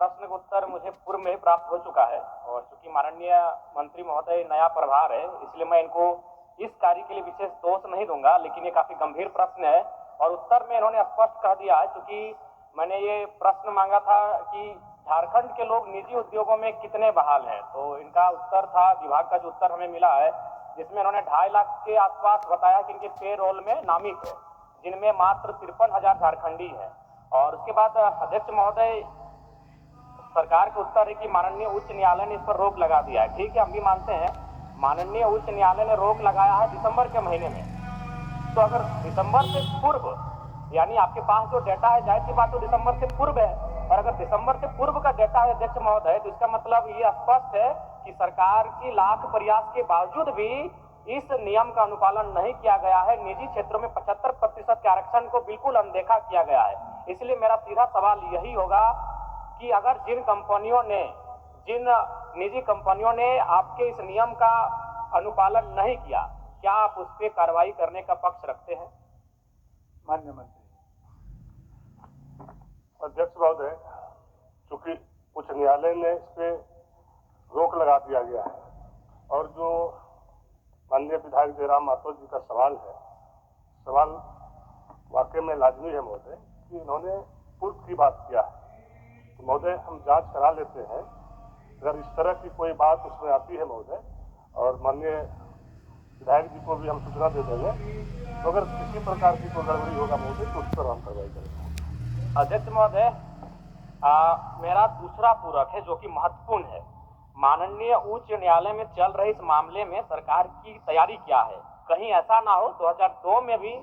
प्रश्न का उत्तर मुझे पूर्व में ही प्राप्त हो चुका है और चूंकि माननीय मंत्री महोदय नया प्रभार है, इसलिए मैं इनको इस कार्य के लिए विशेष दोष नहीं दूंगा, लेकिन ये काफी गंभीर प्रश्न है और उत्तर में इन्होंने स्पष्ट कह दिया है। चूंकि मैंने ये प्रश्न मांगा था कि झारखंड के लोग निजी उद्योगों में कितने बहाल हैं, तो इनका उत्तर था, विभाग का जो उत्तर हमें मिला है, जिसमें इन्होंने 2.5 लाख के आसपास बताया कि इनके पे रोल में नामित है, जिनमें मात्र 53,000 झारखंडी है। और उसके बाद अध्यक्ष महोदय, सरकार का उत्तर है कि माननीय उच्च न्यायालय ने इस पर रोक लगा दिया है। ठीक है, हम भी मानते हैं माननीय उच्च न्यायालय ने रोक लगाया है दिसंबर के महीने में, तो अगर दिसंबर से पूर्व, यानी आपके पास जो डेटा है, जाहिर सी बात तो दिसंबर से पूर्व है, और अगर दिसंबर से पूर्व का डेटा है अध्यक्ष महोदय, तो इसका मतलब ये स्पष्ट है कि सरकार की लाख प्रयास के बावजूद भी इस नियम का अनुपालन नहीं किया गया है। निजी क्षेत्रों में 75% के आरक्षण को बिल्कुल अनदेखा किया गया है। इसलिए मेरा सीधा सवाल यही होगा कि अगर जिन निजी कंपनियों ने आपके इस नियम का अनुपालन नहीं किया, क्या आप उस पर कार्रवाई करने का पक्ष रखते हैं? माननीय मंत्री। अध्यक्ष महोदय, चूंकि उच्च न्यायालय ने इस पे रोक लगा दिया गया है और जो माननीय विधायक जयराम माथुर जी का सवाल है, सवाल वाकई में लाजमी है महोदय कि इन्होंने पूर्व की बात किया है, तो महोदय हम जांच करा लेते हैं। अगर इस तरह की कोई बात उसमें आती है महोदय, और माननीय विधायक जी को भी हम सूचना दे देंगे, तो अगर किसी प्रकार की कोई गड़बड़ी होगा महोदय तो उस पर हम कार्रवाई करेंगे। अध्यक्ष महोदय, मेरा दूसरा पूरक है जो कि महत्वपूर्ण है। माननीय उच्च न्यायालय में चल रहे इस मामले में सरकार की तैयारी क्या है? कहीं ऐसा ना हो 2002 में भी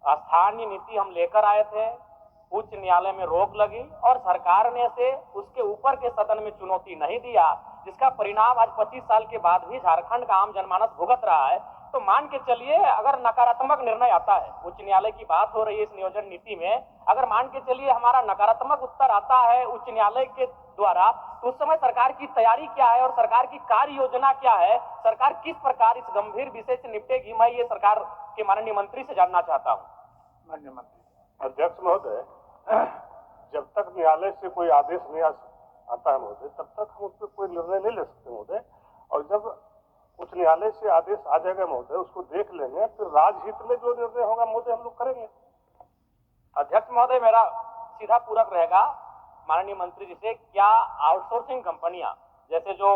स्थानीय नीति हम लेकर आए थे, उच्च न्यायालय में रोक लगी और सरकार ने से उसके ऊपर के सदन में चुनौती नहीं दिया, जिसका परिणाम आज 25 साल के बाद भी झारखंड का आम जनमानस भुगत रहा है। तो मान के चलिए अगर नकारात्मक निर्णय आता है, उच्च न्यायालय की बात हो रही है इस नियोजन नीति में, अगर मान के चलिए हमारा नकारात्मक उत्तर आता है उच्च न्यायालय के द्वारा, तो उस समय सरकार की तैयारी क्या है और सरकार की कार्य योजना क्या है? सरकार किस प्रकार इस गंभीर विषय से निपटेगी? मैं ये सरकार के माननीय मंत्री से जानना चाहता हूँ। माननीय मंत्री। अध्यक्ष महोदय, जब तक न्यायालय से कोई आदेश नहीं आता है महोदय, तब तक हम उस पर कोई निर्णय नहीं ले सकते महोदय। और जब उच्च न्यायालय से आदेश आ जाएगा महोदय, उसको देख लेंगे, फिर राजहित में जो निर्णय होगा महोदय हम लोग करेंगे। अध्यक्ष महोदय, मेरा सीधा पूरक रहेगा माननीय मंत्री जी से, क्या आउटसोर्सिंग कंपनियां जैसे जो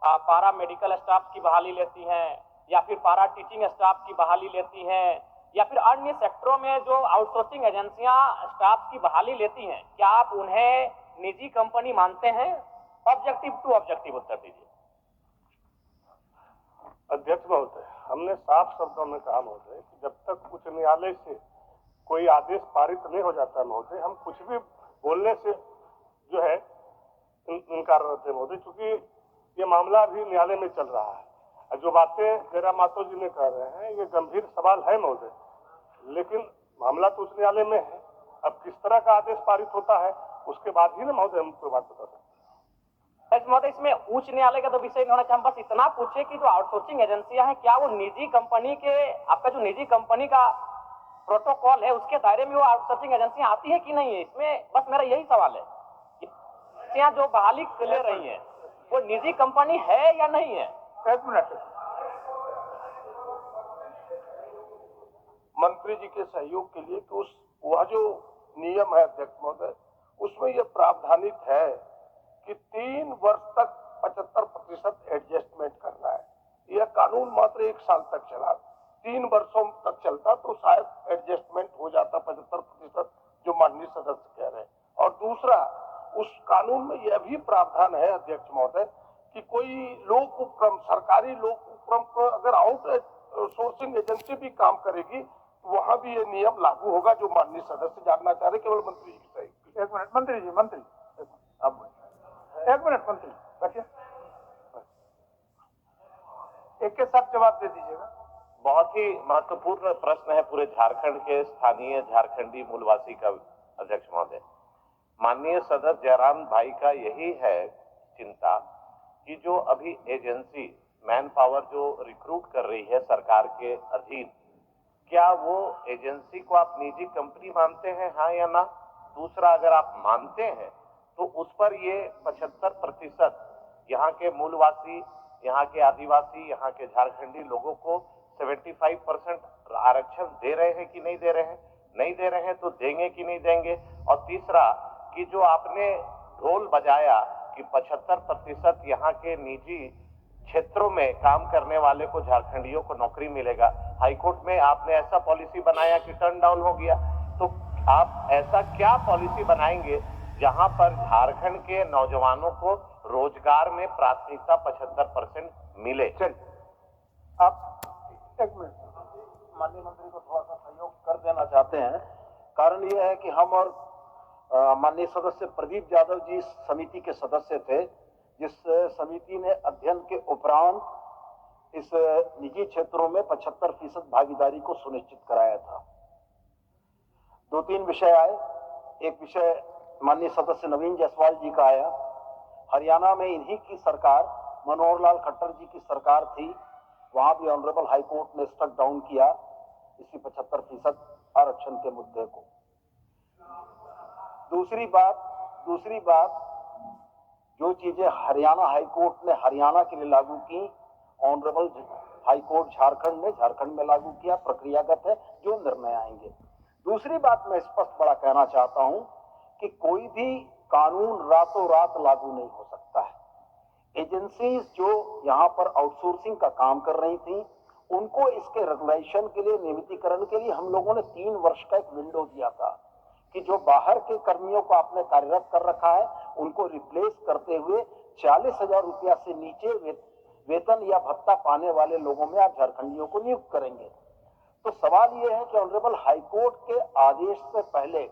पारा मेडिकल स्टाफ की बहाली लेती हैं या फिर पारा टीचिंग स्टाफ की बहाली लेती हैं या फिर अन्य सेक्टरों में जो आउटसोर्सिंग एजेंसियां स्टाफ की बहाली लेती हैं, क्या आप उन्हें निजी कंपनी मानते हैं? ऑब्जेक्टिव टू ऑब्जेक्टिव उत्तर दीजिए। अध्यक्ष महोदय, हमने साफ शब्दों में कहा महोदय कि जब तक उच्च न्यायालय से कोई आदेश पारित नहीं हो जाता महोदय, हम कुछ भी बोलने से जो है इनकार रहते महोदय, क्योंकि ये मामला अभी न्यायालय में चल रहा है। जो बातें जयराम माथुर जी ने कह रहे हैं ये गंभीर सवाल है महोदय, लेकिन मामला तो उच्च न्यायालय में है। अब किस तरह का आदेश पारित होता है उसके बाद ही ना महोदय हम कोई बात बता सकते हैं। महोदय, इसमें उच्च न्यायालय का तो विषय नहीं होना चाहिए, हम बस इतना पूछे कि जो आउटसोर्सिंग एजेंसियां हैं, क्या वो निजी कंपनी के, आपका जो निजी कंपनी का प्रोटोकॉल है उसके दायरे में वो आउटसोर्सिंग एजेंसियां आती है कि नहीं है? इसमें बस मेरा यही सवाल है, एजेंसियां जो बहाली ले रही हैं वो निजी कंपनी है या नहीं है? एक मिनट। मंत्री जी के सहयोग के लिए कि वह जो नियम है अध्यक्ष महोदय, उसमें यह प्रावधानित है कि 3 वर्ष तक 75% एडजस्टमेंट करना है। यह कानून मात्र 1 साल तक चला, 3 वर्षों तक चलता तो शायद एडजस्टमेंट हो जाता 75%, जो माननीय सदस्य कह रहे हैं। और दूसरा, उस कानून में यह भी प्रावधान है अध्यक्ष महोदय कि कोई लोक उपक्रम, सरकारी लोक उपक्रम को अगर आउट सोर्सिंग एजेंसी भी काम करेगी तो वहां भी ये नियम लागू होगा, जो माननीय सदस्य जानना चाह रहे, केवल मंत्री जी सही। एक मिनट मंत्री जी, मंत्री अब एक मिनट मंत्री रखिए, एक के साथ जवाब दे दीजिएगा। बहुत ही महत्वपूर्ण प्रश्न है पूरे झारखंड के स्थानीय झारखंडी मूलवासी का अध्यक्ष महोदय। माननीय सदस्य जयराम भाई का यही है चिंता कि जो अभी एजेंसी मैन पावर जो रिक्रूट कर रही है सरकार के अधीन, क्या वो एजेंसी को आप निजी कंपनी मानते हैं, हाँ या ना? दूसरा, अगर आप मानते हैं तो उस पर ये 75% यहाँ के मूलवासी, यहाँ के आदिवासी, यहाँ के झारखंडी लोगों को 75% आरक्षण दे रहे हैं कि नहीं दे रहे हैं? नहीं दे रहे हैं तो देंगे कि नहीं देंगे? और तीसरा कि जो आपने ढोल बजाया कि 75% यहाँ के निजी क्षेत्रों में काम करने वाले को, झारखंडियों को नौकरी मिलेगा, हाईकोर्ट में आपने ऐसा पॉलिसी बनाया कि टर्न डाउन हो गया। तो आप ऐसा क्या पॉलिसी बनाएंगे जहां पर झारखंड के नौजवानों को रोजगार में प्राथमिकता 75% मिले? आप एक मिनट, माननीय मंत्री को थोड़ा सा सहयोग कर देना चाहते हैं। कारण यह है कि हम और माननीय सदस्य प्रदीप यादव जी समिति के सदस्य थे, जिस समिति ने अध्ययन के उपरांत इस निजी क्षेत्रों में 75% भागीदारी को सुनिश्चित कराया था। 2-3 विषय आए। एक विषय माननीय सदस्य नवीन जायसवाल जी का आया। हरियाणा में इन्हीं की सरकार, मनोहर लाल खट्टर जी की सरकार थी, वहां भी ऑनरेबल हाई कोर्ट ने स्ट्रक डाउन किया इसी 75% आरक्षण के मुद्दे को। दूसरी बात जो चीजें हरियाणा हाई कोर्ट ने हरियाणा के लिए लागू की, ऑनरेबल हाई कोर्ट झारखंड में लागू किया, प्रक्रियागत है, जो निर्णय आएंगे। दूसरी बात मैं स्पष्ट बड़ा कहना चाहता हूं कि कोई भी कानून रातों रात लागू नहीं हो सकता है। एजेंसीज जो यहां पर आउटसोर्सिंग का काम कर रही थी, उनको इसके रेगुलेशन के लिए, नियमितीकरण के लिए हम लोगों ने 3 वर्ष का एक विंडो दिया था कि जो बाहर के कर्मियों को आपने कार्यरत कर रखा है, उनको रिप्लेस करते हुए 40,000 रुपया से नीचे वेतन या भत्ता पाने वाले लोगों में आप झारखंडियों को नियुक्त करेंगे। तो सवाल यह है कि ऑनरेबल हाई कोर्ट के आदेश से पहले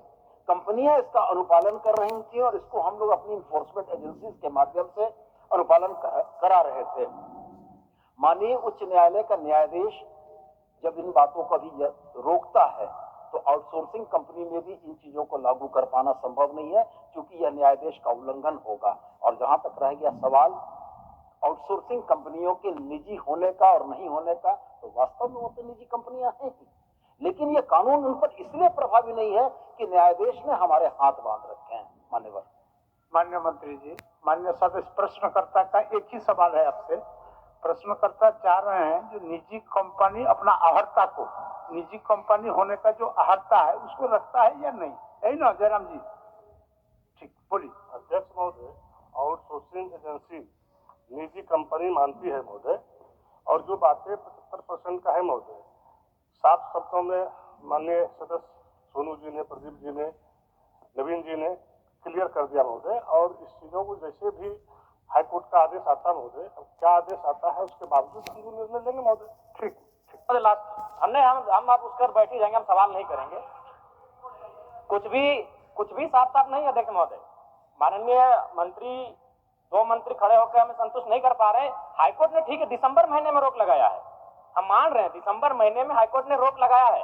कंपनियां इसका अनुपालन कर रही थी और इसको हम लोग अपनी इन्फोर्समेंट एजेंसीज के माध्यम से अनुपालन करा रहे थे। माननीय उच्च न्यायालय का न्यायाधीश जब इन बातों को भी रोकता है, तो आउटसोर्सिंग कंपनी में भी इन चीजों को लागू कर पाना संभव नहीं है, क्योंकि यह न्यायाधीश का उल्लंघन होगा। और जहां तक रह गया सवाल आउटसोर्सिंग कंपनियों के निजी होने का और नहीं होने का, तो वास्तव में वो तो निजी कंपनियां हैं ही, लेकिन ये कानून उन पर इसलिए प्रभावी नहीं है कि न्यायाधीश ने हमारे हाथ बांध रखे हैं। मान्यवर। माननीय मंत्री जी, माननीय सदस्य, प्रश्नकर्ता का एक ही सवाल है आपसे। प्रश्नकर्ता चाह रहे हैं जो निजी कंपनी अपना अहर्ता को, निजी कंपनी होने का जो अहर्ता है उसको रखता है या नहीं, यही ना जयराम जी? ठीक, बोलिए। अध्यक्ष महोदय, आउटसोर्सिंग एजेंसी निजी कंपनी मानती है महोदय, और जो बातें 75% का है महोदय, साफ शब्दों में माननीय सदस्य सोनू जी ने, प्रदीप जी ने, नवीन जी ने क्लियर कर दिया महोदय। और इस चीजों को जैसे भी हाई कोर्ट का आदेश आता महोदय, क्या आदेश आता है उसके बावजूद हम निर्णय लेंगे महोदय। ठीक, हम आप उस पर बैठ ही जाएंगे, हम सवाल नहीं करेंगे। कुछ भी साफ साफ नहीं है अध्यक्ष महोदय। माननीय मंत्री, 2 मंत्री खड़े होकर हमें संतुष्ट नहीं कर पा रहे। हाईकोर्ट ने ठीक है दिसंबर महीने में रोक लगाया है, हम मान रहे हैं दिसंबर महीने में हाईकोर्ट ने रोक लगाया है,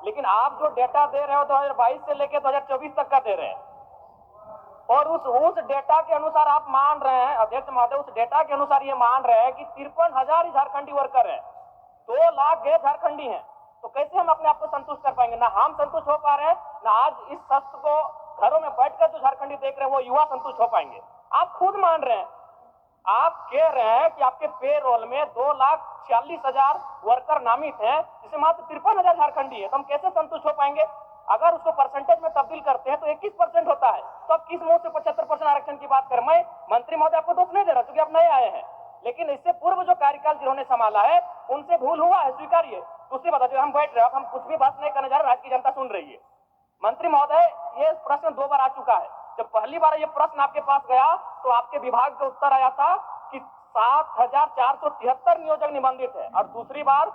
लेकिन आप जो डेटा दे रहे हो 2022 से लेकर 2024 तक का दे रहे हैं, और उस डेटा के अनुसार आप मान रहे हैं अध्यक्ष महोदय, उस डेटा के अनुसार ये मान रहे हैं कि 53,000 झारखंडी वर्कर है, 2 लाख गैर झारखंडी हैं। तो कैसे हम अपने आप को संतुष्ट कर पाएंगे? ना हम संतुष्ट हो पा रहे हैं, ना आज इस सत्र को घरों में बैठकर जो झारखंडी देख रहे हैं वो युवा संतुष्ट हो पाएंगे। आप खुद मान रहे हैं, आप कह रहे हैं कि आपके पेरोल में 2,40,000 वर्कर नामित हैं, जिसमें मात्र 53,000 झारखंडी है, तो हम कैसे संतुष्ट हो पाएंगे? अगर उसको परसेंटेज में तब्दील करते हैं तो 21% होता है, तो आप किस मुंह से 75% आरक्षण की बात करें? मैं मंत्री महोदय आपको दोष नहीं दे रहा, क्योंकि आप नए आए हैं, लेकिन इससे पूर्व जो कार्यकाल जिन्होंने संभाला है उनसे भूल हुआ है, स्वीकारिए। दूसरी बात, जो हम बैठ रहे हैं, हम कुछ भी बात नहीं करने जा रहे, राज्य की जनता सुन रही है। मंत्री महोदय, ये प्रश्न 2 बार आ चुका है। जब पहली बार ये प्रश्न आपके पास गया तो आपके विभाग का उत्तर आया था कि 7,473 नियोजक निबंधित है, और दूसरी बार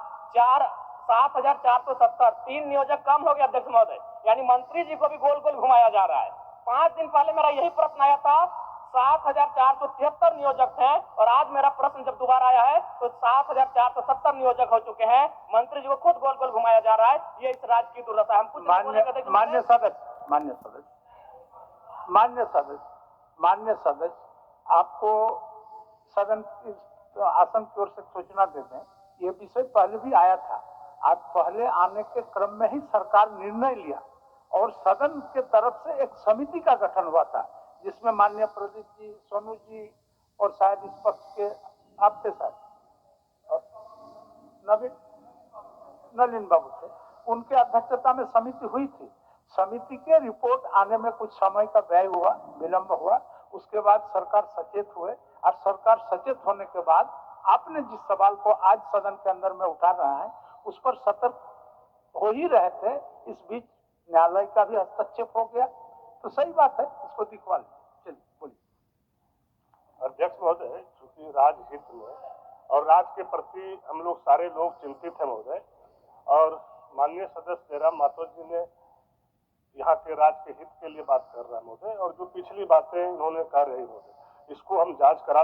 7,470, 3 नियोजक कम हो गया अध्यक्ष महोदय, यानी मंत्री जी को भी गोल गोल घुमाया जा रहा है। 5 दिन पहले मेरा यही प्रश्न आया था, 7,473 नियोजक हैं, और आज मेरा प्रश्न जब दोबारा आया है तो 7,470 नियोजक हो चुके हैं। मंत्री जी को खुद गोल गोल घुमाया जा रहा है, ये इस राज्य की दुर्दशा है। हम कुछ मान्य सदस्य, आपको सदन की आसन की ओर से सूचना दे दें, ये विषय पहले भी आया था। आज पहले आने के क्रम में ही सरकार निर्णय लिया और सदन के तरफ से एक समिति का गठन हुआ था। जिसमें माननीय प्रदीप जी, सोनू जी और शायद इस पक्ष के आपके साथ नलिन बाबू थे, उनके अध्यक्षता में समिति हुई थी। समिति के रिपोर्ट आने में कुछ समय का व्यय हुआ, विलंब हुआ। उसके बाद सरकार सचेत हुए और सरकार सचेत होने के बाद आपने जिस सवाल को आज सदन के अंदर में उठा रहा है उस पर सतर्क हो ही रहे थे। इस बीच न्यायालय का भी हस्तक्षेप हो गया, तो सही बात है, इसको दिखवा लें। चलिए बोलिए। अध्यक्ष महोदय, चूंकि राजहित में और राज्य के प्रति हम लोग सारे लोग चिंतित हैं महोदय, और माननीय सदस्य जयराम माथुर जी ने यहाँ के राज्य के हित के लिए बात कर रहा है महोदय, और जो पिछली बातें इन्होंने कह रही महोदय, इसको हम जांच करा